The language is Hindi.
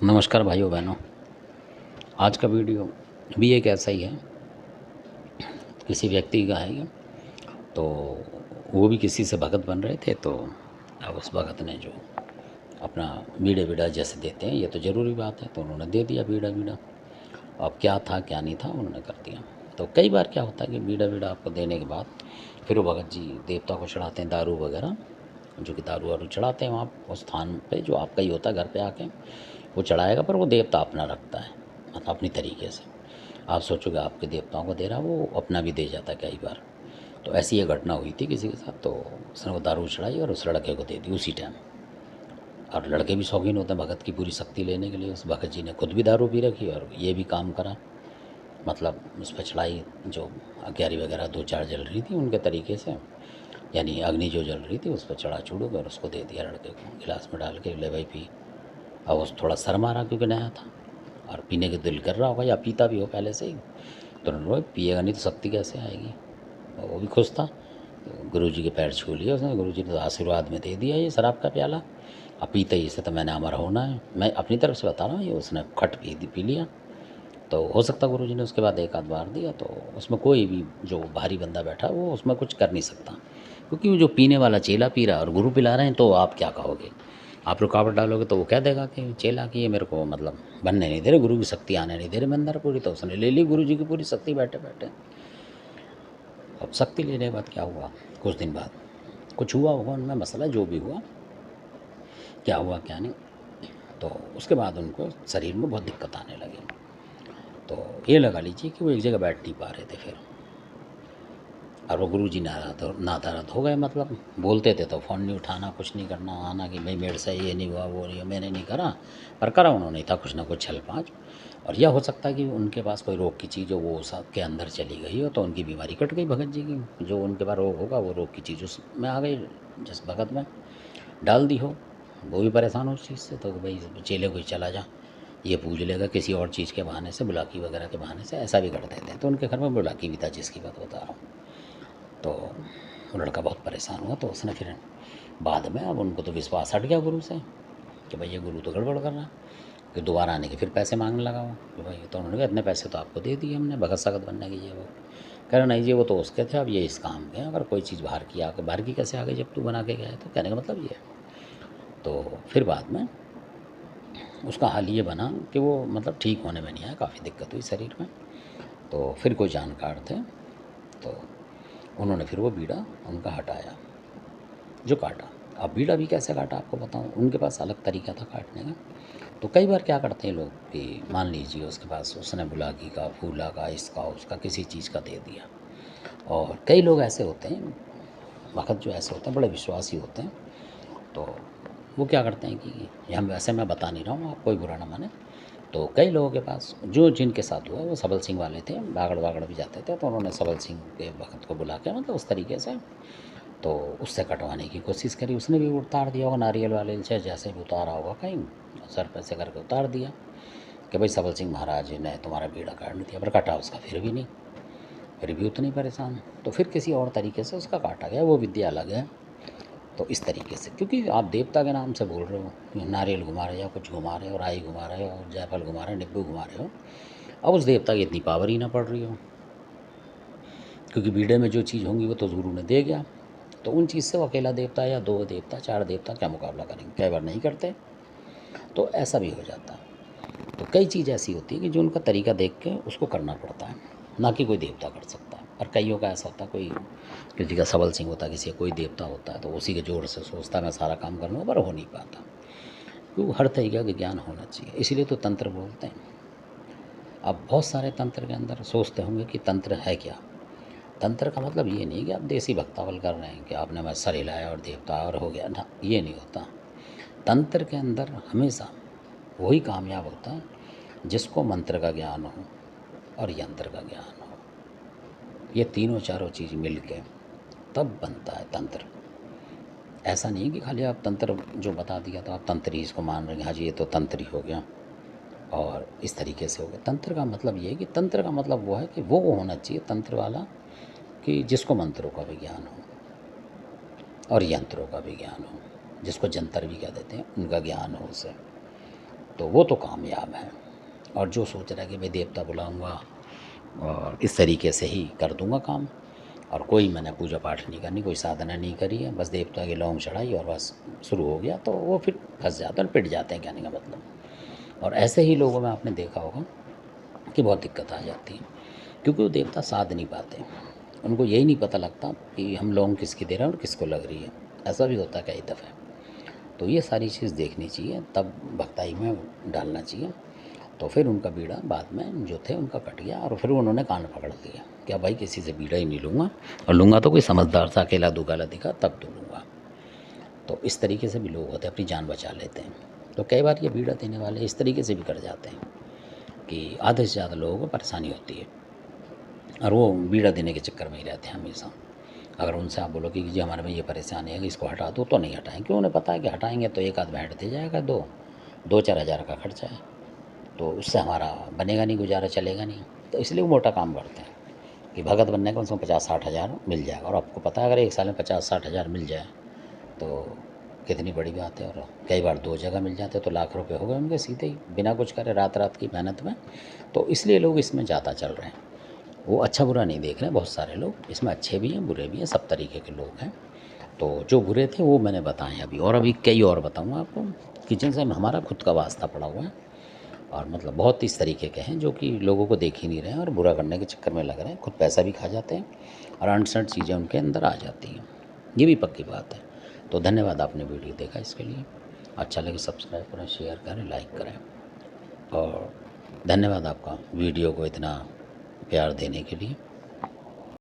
नमस्कार भाइयों बहनों। आज का वीडियो भी एक ऐसा ही है, किसी व्यक्ति का है ये। तो वो भी किसी से भगत बन रहे थे, तो अब उस भगत ने जो अपना बीड़ा बीड़ा जैसे देते हैं, ये तो ज़रूरी बात है, तो उन्होंने दे दिया बीड़ा बीड़ा। अब क्या था क्या नहीं था उन्होंने कर दिया। तो कई बार क्या होता है कि बीड़ा बीड़ा आपको देने के बाद फिर वो भगत जी देवता को चढ़ाते हैं दारू वगैरह, जो कि दारू वारू चढ़ाते हैं वहाँ उस स्थान पे जो आपका ही होता है, घर पे आके वो चढ़ाएगा, पर वो देवता अपना रखता है, मतलब अपनी तरीके से। आप सोचोगे आपके देवताओं को दे रहा, वो अपना भी दे जाता है कई बार। तो ऐसी ये घटना हुई थी किसी के साथ, तो उसने वो दारू चढ़ाई और उस लड़के को दे दी उसी टाइम। और लड़के भी शौकीन होते हैं भगत की पूरी शक्ति लेने के लिए। उस भगत जी ने खुद भी दारू पी रखी और ये भी काम करा, मतलब उस पर चढ़ाई। जो अग्यारी वगैरह दो चार जल रही थी उनके तरीके से, यानी अग्नि जो जल रही थी उस पर चढ़ा चूड़ कर उसको दे दिया लड़के को, गिलास में डाल के, ले भाई पी। अब वो थोड़ा शर्मा रहा क्योंकि नया था और पीने के दिल कर रहा होगा, या पीता भी हो पहले से ही। तो उन्होंने पिएगा नहीं तो शक्ति कैसे आएगी। और वो भी खुश था। तो गुरु जी के पैर छू लिए उसने। गुरु जी ने तो आशीर्वाद में दे दिया ये शराब का प्याला। अब पीते ही इसे तो मैंने अमर होना है, मैं अपनी तरफ से बता रहा हूँ। ये उसने खट पी लिया। तो हो सकता गुरु जी ने उसके बाद एक आध बार दिया, तो उसमें कोई भी जो भारी बंदा बैठा वो उसमें कुछ कर नहीं सकता, क्योंकि वो जो पीने वाला चेला पी रहा है और गुरु पिला रहे हैं, तो आप क्या कहोगे। आप रुकावट डालोगे तो वो कह देगा कि चेला की ये मेरे को मतलब बनने नहीं दे रहे, गुरु की शक्ति आने नहीं दे रहे मेरे अंदर पूरी। तो उसने ले ली गुरु जी की पूरी शक्ति बैठे बैठे। अब शक्ति लेने के बाद क्या हुआ, कुछ दिन बाद कुछ हुआ होगा उनमें मसला, जो भी हुआ, क्या हुआ क्या नहीं। तो उसके बाद उनको शरीर में बहुत दिक्कत आने लगी। तो ये लगा लीजिए कि वो एक जगह बैठ नहीं पा रहे थे फिर। और वो गुरु जी नादारद हो गए, मतलब बोलते थे तो फ़ोन नहीं उठाना, कुछ नहीं करना, आना कि भाई मेरे से ये नहीं हुआ वो नहीं हुआ, मैंने नहीं करा। पर करा उन्होंने था कुछ ना कुछ छल पाँच। और यह हो सकता है कि उनके पास कोई रोग की चीज़ हो, वो सबके अंदर चली गई हो, तो उनकी बीमारी कट गई भगत जी की। जो उनके पास रोग होगा वो रोग की चीज़ उसमें आ गई, जिस भगत में डाल दी हो। वो भी परेशान हो उस चीज़ से, तो भाई चेले को ही चला जा, ये पूज लेगा किसी और चीज़ के बहाने से, बुलाकी वगैरह के बहाने से, ऐसा भी करते थे। तो उनके घर में बुलाकी भी था, जिसकी बात बता रहा हूँ। तो वो लड़का बहुत परेशान हुआ। तो उसने फिर बाद में, अब उनको तो विश्वास हट गया गुरु से कि भाई ये गुरु तो गड़बड़ कर रहा है, कि दोबारा आने के फिर पैसे मांगने लगा वो कि भाई। तो उन्होंने कहा इतने पैसे तो आपको दे दिए हमने भगत सगत बनने की, ये वो। कह रहे नहीं जी वो तो उसके थे, अब ये इस काम के हैं। अगर कोई चीज़ बाहर की आके, बाहर की कैसे आ गई जब तू बना के गया है, तो कहने का मतलब ये है। तो फिर बाद में उसका हाल ये बना कि वो मतलब ठीक होने में नहीं आया, काफ़ी दिक्कत हुई शरीर में। तो फिर कोई जानकार थे, तो उन्होंने फिर वो बीड़ा उनका हटाया जो काटा। अब बीड़ा भी कैसे काटा आपको बताऊं, उनके पास अलग तरीका था काटने का। तो कई बार क्या करते हैं लोग कि मान लीजिए उसके पास, उसने बुलाकी का, फूला का, इसका उसका किसी चीज़ का दे दिया। और कई लोग ऐसे होते हैं, भगत जो ऐसे होते हैं बड़े विश्वासी होते हैं। तो वो क्या करते हैं कि ये हम वैसे, मैं बता नहीं रहा हूँ, आप कोई बुरा ना माने। तो कई लोगों के पास जो जिनके साथ हुआ, वो सबल सिंह वाले थे, बागड़ बागड़ भी जाते थे। तो उन्होंने सबल सिंह के भगत को बुला के, मतलब उस तरीके से, तो उससे कटवाने की कोशिश करी। उसने भी उतार दिया होगा नारियल वाले से, जैसे भी उतारा होगा कहीं सर पे से करके उतार दिया कि भाई सबल सिंह महाराज ने तुम्हारा बीड़ा काट दिया। पर काटा उसका फिर भी नहीं, फिर भी उतनी परेशान। तो फिर किसी और तरीके से उसका काटा गया, वो विद्या अलग है। तो इस तरीके से, क्योंकि आप देवता के नाम से बोल रहे हो, नारियल घुमा रहे हो, कुछ घुमा रहे हो, राई घुमा रहे हो, जायफल घुमा रहे हो, नींबू घुमा रहे हो, अब उस देवता की इतनी पावर ही ना पड़ रही हो, क्योंकि बीड़े में जो चीज़ होंगी वो तो गुरु ने दे गया। तो उन चीज़ से वो अकेला देवता या दो देवता, चार देवता क्या मुकाबला करेंगे, कई बार नहीं करते। तो ऐसा भी हो जाता है। तो कई चीज़ ऐसी होती है कि जो उनका तरीका देख के उसको करना पड़ता है, ना कि कोई देवता कर सकता है। और कईयों का ऐसा होता है, कोई किसी का सबल सिंह होता है, किसी का कोई देवता होता है, तो उसी के जोर से सोचता है मैं सारा काम करूँगा, पर हो नहीं पाता, क्योंकि हर तरीके का ज्ञान होना चाहिए। इसीलिए तो तंत्र बोलते हैं। अब बहुत सारे तंत्र के अंदर सोचते होंगे कि तंत्र है क्या। तंत्र का मतलब ये नहीं कि आप देसी भक्तावल कर रहे हैं कि आपने मैं सर हिलाया और देवता और हो गया ना, ये नहीं होता। तंत्र के अंदर हमेशा वही कामयाब होता है जिसको मंत्र का ज्ञान हो और यंत्र का ज्ञान हो। ये तीनों चारों चीज़ मिल के तब बनता है तंत्र। ऐसा नहीं कि खाली आप तंत्र जो बता दिया तो आप तंत्र ही इसको मान रहे हैं, हाँ जी ये तो तंत्र ही हो गया और इस तरीके से हो गया। तंत्र का मतलब ये है कि तंत्र का मतलब वो है कि वो होना चाहिए तंत्र वाला कि जिसको मंत्रों का भी ज्ञान हो और यंत्रों का भी ज्ञान हो, जिसको जंतर भी कह देते हैं, उनका ज्ञान हो उसे। तो वो तो कामयाब है। और जो सोच रहा है कि मैं देवता बुलाऊंगा और इस तरीके से ही कर दूंगा काम, और कोई मैंने पूजा पाठ नहीं करनी, कोई साधना नहीं करी है, बस देवता की लौंग चढ़ाई और बस शुरू हो गया, तो वो फिर फंस जाते हैं, पिट जाते हैं, कहने का मतलब। और ऐसे ही लोगों में आपने देखा होगा कि बहुत दिक्कत आ जाती है, क्योंकि वो देवता साध नहीं पाते। उनको यही नहीं पता लगता कि हम लौंग किसकी दे रहे हैं और किसको लग रही है। ऐसा भी होता है कई दफ़े। तो ये सारी चीज़ देखनी चाहिए, तब भक्ताई में डालना चाहिए। तो फिर उनका बीड़ा बाद में जो थे उनका कट गया, और फिर उन्होंने कान पकड़ लिया कि अब भाई किसी से बीड़ा ही नहीं लूँगा, और लूँगा तो कोई समझदार सा अकेला दुगाला दिखा तब तो लूँगा। तो इस तरीके से भी लोग होते हैं, अपनी जान बचा लेते हैं। तो कई बार ये बीड़ा देने वाले इस तरीके से भी कर जाते हैं कि आधे से ज़्यादा लोगों को परेशानी होती है, और वो बीड़ा देने के चक्कर में ही रहते हैं हमेशा। अगर उनसे आप बोलो कि जी हमारे में ये परेशानी है कि इसको हटा दो, तो नहीं हटाएं। क्यों? उन्हें पता है कि हटाएंगे तो एक आध भेंट दे जाएगा, 2-4 हज़ार का खर्चा है, तो उससे हमारा बनेगा नहीं, गुजारा चलेगा नहीं। तो इसलिए वो मोटा काम करते हैं कि भगत बनने का कम से कम 50-60 हज़ार मिल जाएगा। और आपको पता है अगर एक साल में 50-60 हज़ार मिल जाए तो कितनी बड़ी बात है। और कई बार 2 जगह मिल जाते तो लाख रुपए हो गए उनके सीधे ही, बिना कुछ करे, रात रात की मेहनत में। तो इसलिए लोग इसमें ज़्यादा चल रहे हैं। वो अच्छा बुरा नहीं देख रहे हैं, बहुत सारे लोग इसमें अच्छे भी हैं, बुरे भी हैं, सब तरीके के लोग हैं। तो जो बुरे थे वो मैंने बताए अभी, और अभी कई और बताऊँगा आपको कि जिनसे हमारा खुद का वास्ता पड़ा हुआ है, और मतलब बहुत इस तरीके के हैं जो कि लोगों को देख ही नहीं रहे हैं और बुरा करने के चक्कर में लग रहे हैं, खुद पैसा भी खा जाते हैं और अनसर्ट चीज़ें उनके अंदर आ जाती हैं। ये भी पक्की बात है। तो धन्यवाद, आपने वीडियो देखा, इसके लिए अच्छा लगे सब्सक्राइब करें, शेयर करें, लाइक करें। और धन्यवाद आपका वीडियो को इतना प्यार देने के लिए।